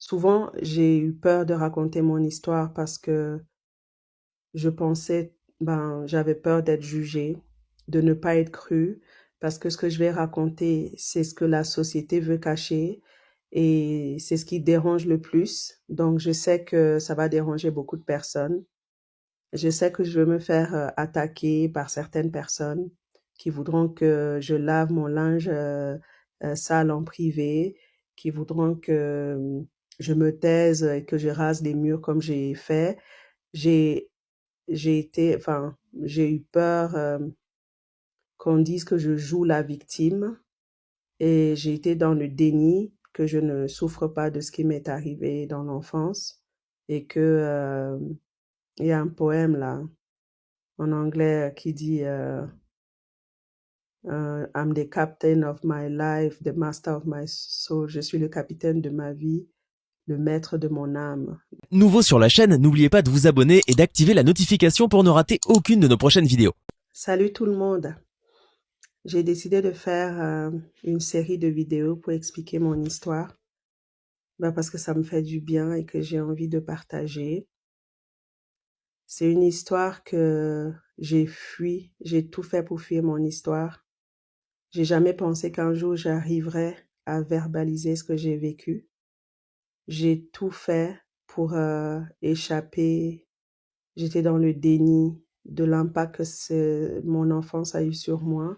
Souvent, j'ai eu peur de raconter mon histoire parce que je pensais, j'avais peur d'être jugée, de ne pas être crue, parce que ce que je vais raconter, c'est ce que la société veut cacher et c'est ce qui dérange le plus. Donc, je sais que ça va déranger beaucoup de personnes. Je sais que je vais me faire attaquer par certaines personnes qui voudront que je lave mon linge sale en privé, qui voudront que je me taise et que je rase les murs comme j'ai fait. J'ai j'ai eu peur qu'on dise que je joue la victime et j'ai été dans le déni que je ne souffre pas de ce qui m'est arrivé dans l'enfance et que il y a un poème là en anglais qui dit I'm the captain of my life, the master of my soul. Je suis le capitaine de ma vie, le maître de mon âme. Nouveau sur la chaîne, n'oubliez pas de vous abonner et d'activer la notification pour ne rater aucune de nos prochaines vidéos. Salut tout le monde. J'ai décidé de faire une série de vidéos pour expliquer mon histoire. Parce que ça me fait du bien et que j'ai envie de partager. C'est une histoire que j'ai fui, j'ai tout fait pour fuir mon histoire. J'ai jamais pensé qu'un jour j'arriverais à verbaliser ce que j'ai vécu. J'ai tout fait pour échapper. J'étais dans le déni de l'impact que mon enfance a eu sur moi.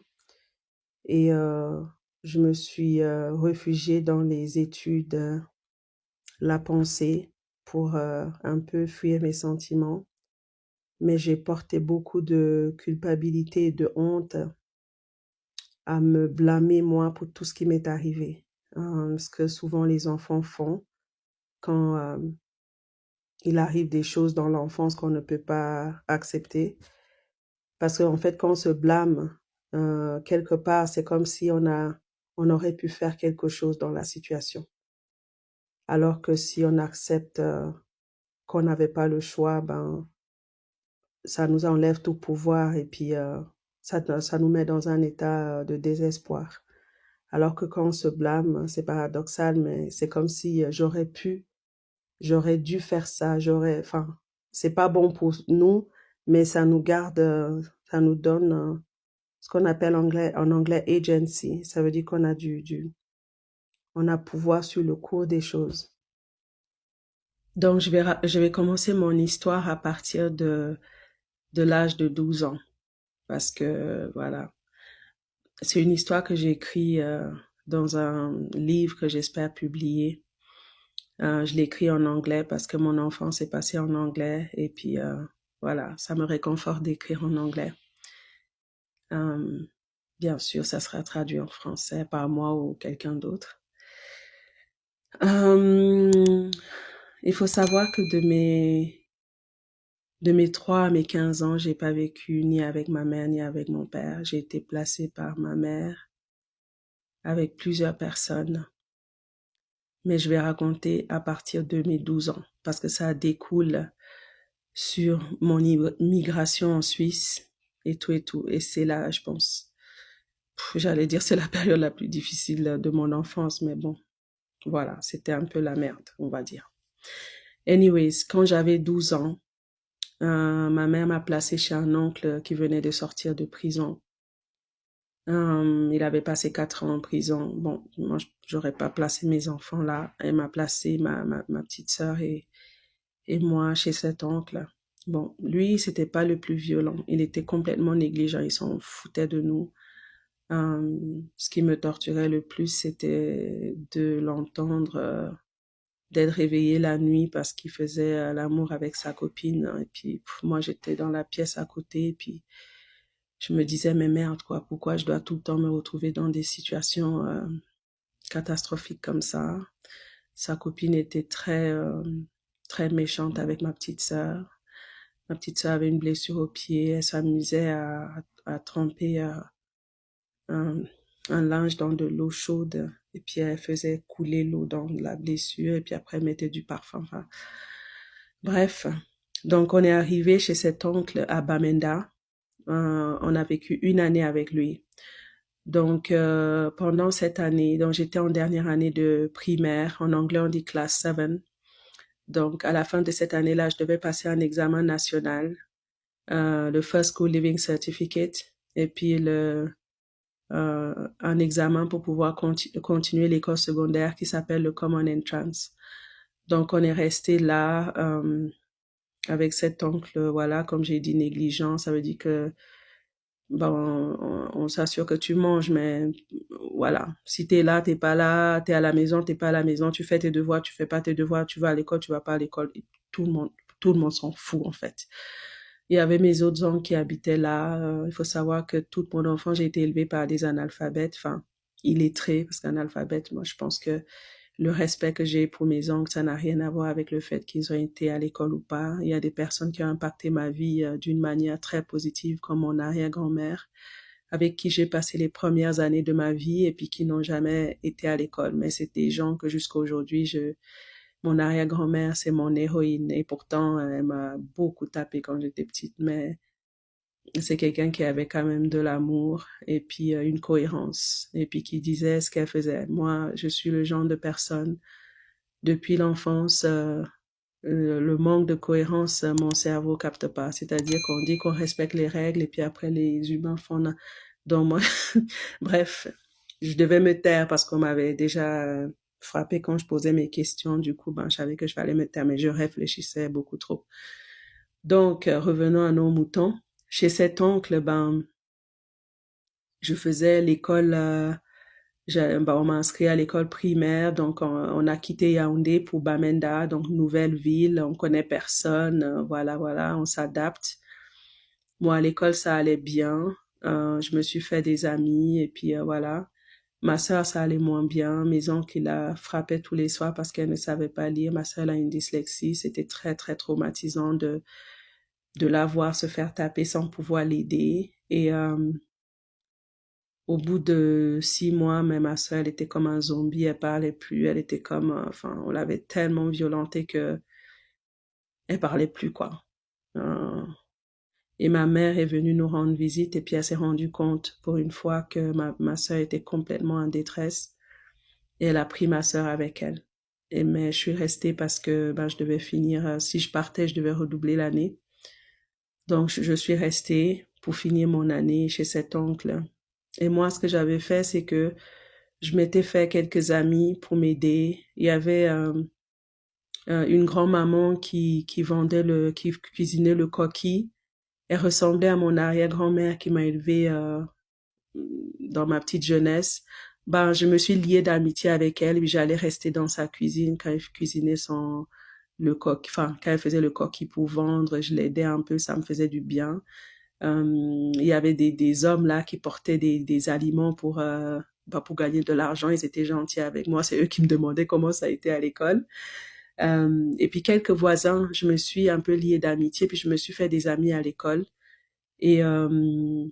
Et je me suis réfugiée dans les études, la pensée, pour un peu fuir mes sentiments. Mais j'ai porté beaucoup de culpabilité et de honte à me blâmer moi pour tout ce qui m'est arrivé. Ce que souvent les enfants font quand il arrive des choses dans l'enfance qu'on ne peut pas accepter. Parce qu'en fait, quand on se blâme, quelque part, c'est comme si on aurait pu faire quelque chose dans la situation. Alors que si on accepte qu'on n'avait pas le choix, ça nous enlève tout pouvoir et puis ça nous met dans un état de désespoir. Alors que quand on se blâme, c'est paradoxal, mais c'est comme si j'aurais dû faire ça, c'est pas bon pour nous, mais ça nous garde, ça nous donne ce qu'on appelle en anglais agency. Ça veut dire qu'on a on a pouvoir sur le cours des choses. Donc, je vais commencer mon histoire à partir de l'âge de 12 ans. Parce que, voilà, c'est une histoire que j'ai écrite dans un livre que j'espère publier. Je l'ai écrit en anglais parce que mon enfance est passée en anglais. Et puis, voilà, ça me réconforte d'écrire en anglais. Bien sûr, ça sera traduit en français par moi ou quelqu'un d'autre. Il faut savoir que de mes 3 à mes 15 ans, j'ai pas vécu ni avec ma mère ni avec mon père. J'ai été placée par ma mère avec plusieurs personnes. Mais je vais raconter à partir de mes 12 ans parce que ça découle sur mon migration en Suisse et tout et tout. Et c'est là, je pense, j'allais dire c'est la période la plus difficile de mon enfance, mais bon, voilà, c'était un peu la merde, on va dire. Anyways, quand j'avais 12 ans, ma mère m'a placée chez un oncle qui venait de sortir de prison. Il avait passé 4 ans en prison. Bon, moi, j'aurais pas placé mes enfants là. Elle m'a placé ma petite sœur et moi chez cet oncle. Bon, lui, c'était pas le plus violent. Il était complètement négligent. Il s'en foutait de nous. Ce qui me torturait le plus, c'était de l'entendre d'être réveillé la nuit parce qu'il faisait l'amour avec sa copine. Et puis, moi, j'étais dans la pièce à côté. Et puis, je me disais, mais merde, quoi, pourquoi je dois tout le temps me retrouver dans des situations catastrophiques comme ça? Sa copine était très méchante avec ma petite sœur. Ma petite sœur avait une blessure au pied. Elle s'amusait à tremper un, un linge dans de l'eau chaude. Et puis, elle faisait couler l'eau dans la blessure. Et puis après, elle mettait du parfum. Enfin, bref. Donc, on est arrivé chez cet oncle à Bamenda. On a vécu 1 année avec lui. Donc, pendant cette année, donc j'étais en dernière année de primaire. En anglais, on dit class 7. Donc, à la fin de cette année-là, je devais passer un examen national, le First School Living Certificate, et puis un examen pour pouvoir continuer l'école secondaire qui s'appelle le Common Entrance. Donc, on est resté là avec cet oncle, voilà, comme j'ai dit, négligent. Ça veut dire que bon, on s'assure que tu manges, mais voilà. Si t'es là, t'es pas là, t'es à la maison, t'es pas à la maison, tu fais tes devoirs, tu fais pas tes devoirs, tu vas à l'école, tu vas pas à l'école. Et tout le monde s'en fout, en fait. Il y avait mes autres oncles qui habitaient là. Il faut savoir que toute mon enfance, j'ai été élevée par des analphabètes, enfin, illettrés, parce qu'analphabète, moi, je pense que le respect que j'ai pour mes oncles, ça n'a rien à voir avec le fait qu'ils ont été à l'école ou pas. Il y a des personnes qui ont impacté ma vie d'une manière très positive, comme mon arrière-grand-mère, avec qui j'ai passé les premières années de ma vie et puis qui n'ont jamais été à l'école. Mais c'est des gens que jusqu'à aujourd'hui, mon arrière-grand-mère, c'est mon héroïne. Et pourtant, elle m'a beaucoup tapé quand j'étais petite. Mais c'est quelqu'un qui avait quand même de l'amour et puis une cohérence et puis qui disait ce qu'elle faisait. Moi, je suis le genre de personne, depuis l'enfance, le manque de cohérence, mon cerveau capte pas. C'est-à-dire qu'on dit qu'on respecte les règles et puis après les humains font... Donc moi, bref, je devais me taire parce qu'on m'avait déjà frappé quand je posais mes questions. Du coup, ben, je savais que je fallait me taire, mais je réfléchissais beaucoup trop. Donc, revenons à nos moutons. Chez cet oncle, ben, je faisais l'école, ben, on m'a inscrit à l'école primaire, donc on a quitté Yaoundé pour Bamenda, donc nouvelle ville, on connaît personne, voilà, voilà, on s'adapte. Moi, à l'école, ça allait bien, je me suis fait des amis, et puis voilà. Ma sœur, ça allait moins bien. Mes oncles, ils la frappaient tous les soirs parce qu'elle ne savait pas lire. Ma sœur, elle a une dyslexie. C'était très, très traumatisant de la voir se faire taper sans pouvoir l'aider. Et au bout de 6 mois, même ma soeur, elle était comme un zombie, elle parlait plus, elle était comme, enfin, on l'avait tellement violentée que elle parlait plus, quoi. Euh, et ma mère est venue nous rendre visite et puis elle s'est rendue compte pour une fois que ma soeur était complètement en détresse et elle a pris ma soeur avec elle. Et mais je suis restée parce que ben, je devais finir, si je partais, je devais redoubler l'année. Donc je suis restée pour finir mon année chez cet oncle. Et moi, ce que j'avais fait, c'est que je m'étais fait quelques amis pour m'aider. Il y avait une grand-maman qui vendait qui cuisinait le coquille. Elle ressemblait à mon arrière-grand-mère qui m'a élevée dans ma petite jeunesse. Ben, je me suis liée d'amitié avec elle et j'allais rester dans sa cuisine quand elle cuisinait enfin, quand elle faisait le coquille pour vendre. Je l'aidais un peu, ça me faisait du bien. Il y avait des hommes là qui portaient des aliments pour gagner de l'argent. Ils étaient gentils avec moi. C'est eux qui me demandaient comment ça a été à l'école. Et puis quelques voisins, je me suis un peu liée d'amitié, puis je me suis fait des amis à l'école. Et, euh,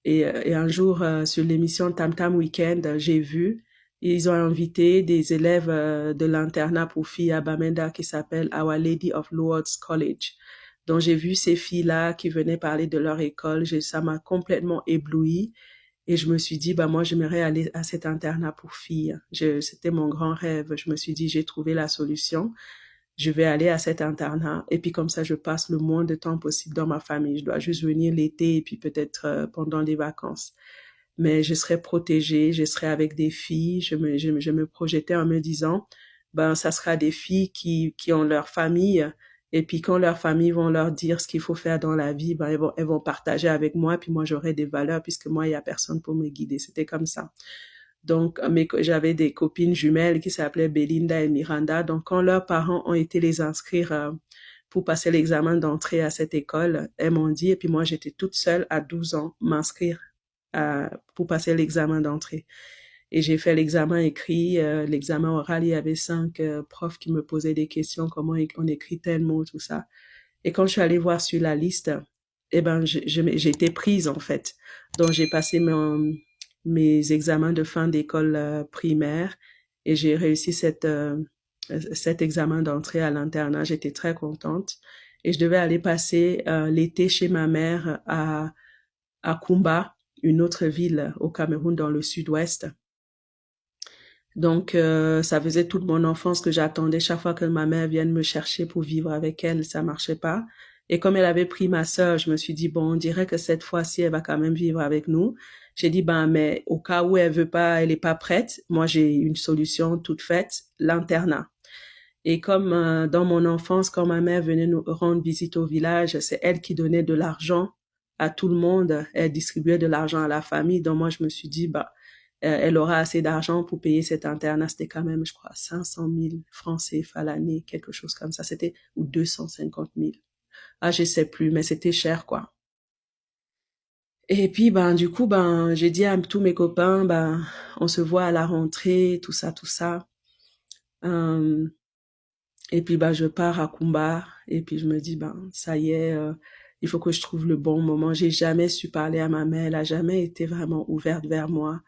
et un jour, sur l'émission Tam Tam Weekend, j'ai vu, ils ont invité des élèves de l'internat pour filles à Bamenda qui s'appelle Our Lady of Lourdes College. Donc j'ai vu ces filles-là qui venaient parler de leur école. Ça m'a complètement éblouie. Et je me suis dit, bah moi, j'aimerais aller à cet internat pour filles. C'était mon grand rêve. Je me suis dit, j'ai trouvé la solution. Je vais aller à cet internat. Et puis comme ça, je passe le moins de temps possible dans ma famille. Je dois juste venir l'été et puis peut-être pendant les vacances. Mais je serai protégée, je serai avec des filles. Je me projetais en me disant, ben, ça sera des filles qui ont leur famille. Et puis quand leurs familles vont leur dire ce qu'il faut faire dans la vie, ben, elles vont partager avec moi. Puis moi, j'aurai des valeurs puisque moi, il y a personne pour me guider. C'était comme ça. Donc, j'avais des copines jumelles qui s'appelaient Belinda et Miranda. Donc, quand leurs parents ont été les inscrire pour passer l'examen d'entrée à cette école, elles m'ont dit, et puis moi, j'étais toute seule à 12 ans, m'inscrire pour passer l'examen d'entrée. Et j'ai fait l'examen écrit, l'examen oral, il y avait 5 profs qui me posaient des questions, comment on écrit tel mot, tout ça. Et quand je suis allée voir sur la liste, eh ben, j'ai été prise, en fait. Donc, j'ai passé mes examens de fin d'école primaire et j'ai réussi cet examen d'entrée à l'internat. J'étais très contente. Et je devais aller passer l'été chez ma mère à Kumba, une autre ville au Cameroun dans le sud-ouest. Donc, ça faisait toute mon enfance que j'attendais chaque fois que ma mère vienne me chercher pour vivre avec elle. Ça marchait pas. Et comme elle avait pris ma sœur, je me suis dit, bon, on dirait que cette fois-ci, elle va quand même vivre avec nous. J'ai dit, ben, mais au cas où elle veut pas, elle est pas prête, moi, j'ai une solution toute faite, l'internat. Et comme dans mon enfance, quand ma mère venait nous rendre visite au village, c'est elle qui donnait de l'argent à tout le monde. Elle distribuait de l'argent à la famille. Donc moi, je me suis dit, bah, elle aura assez d'argent pour payer cet internat. C'était quand même, je crois, 500 000 francs CFA l'année, quelque chose comme ça. C'était, ou 250 000. Ah, je sais plus, mais c'était cher, quoi. Et puis, ben, du coup, ben, j'ai dit à tous mes copains, ben, on se voit à la rentrée, tout ça, tout ça. Euh, Et puis, bah, je pars à Kumba. Et puis, je me dis, ben, ça y est, il faut que je trouve le bon moment. J'ai jamais su parler à ma mère. Elle a jamais été vraiment ouverte vers moi.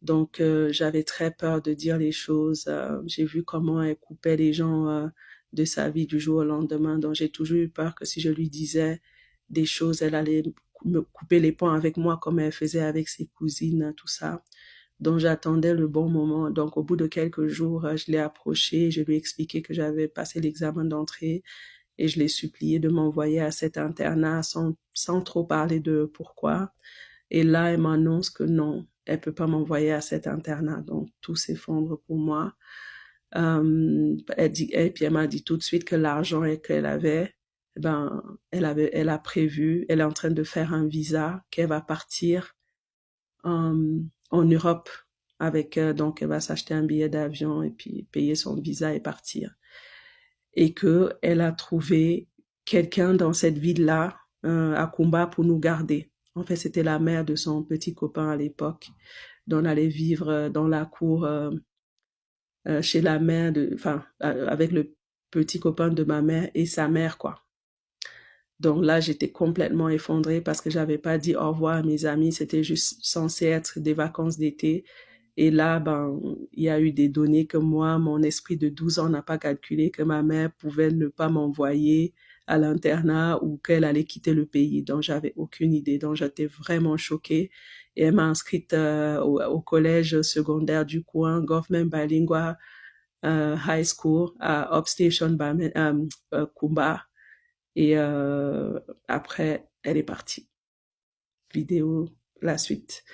Donc, j'avais très peur de dire les choses. J'ai vu comment elle coupait les gens de sa vie du jour au lendemain. Donc, j'ai toujours eu peur que si je lui disais des choses, elle allait me couper les ponts avec moi comme elle faisait avec ses cousines, tout ça. Donc j'attendais le bon moment. Donc au bout de quelques jours, je l'ai approché, je lui ai expliqué que j'avais passé l'examen d'entrée et je l'ai supplié de m'envoyer à cet internat sans trop parler de pourquoi. Et là, elle m'annonce que non, elle peut pas m'envoyer à cet internat. Donc tout s'effondre pour moi. Et puis elle m'a dit tout de suite que l'argent qu'elle avait, ben, elle a prévu, elle est en train de faire un visa, qu'elle va partir en Europe avec donc elle va s'acheter un billet d'avion et puis payer son visa et partir. Et que elle a trouvé quelqu'un dans cette ville-là à Kumba pour nous garder. En fait, c'était la mère de son petit copain à l'époque. Donc on allait vivre dans la cour chez la mère de, enfin avec le petit copain de ma mère et sa mère quoi. Donc là, j'étais complètement effondrée parce que j'avais pas dit au revoir à mes amis. C'était juste censé être des vacances d'été. Et là, ben, il y a eu des données que moi, mon esprit de 12 ans n'a pas calculé que ma mère pouvait ne pas m'envoyer à l'internat ou qu'elle allait quitter le pays. Donc, j'avais aucune idée. Donc, j'étais vraiment choquée. Et elle m'a inscrite au collège secondaire du coin, Government Bilingual High School à Upstation Kumba. Et après, elle est partie. Vidéo, la suite.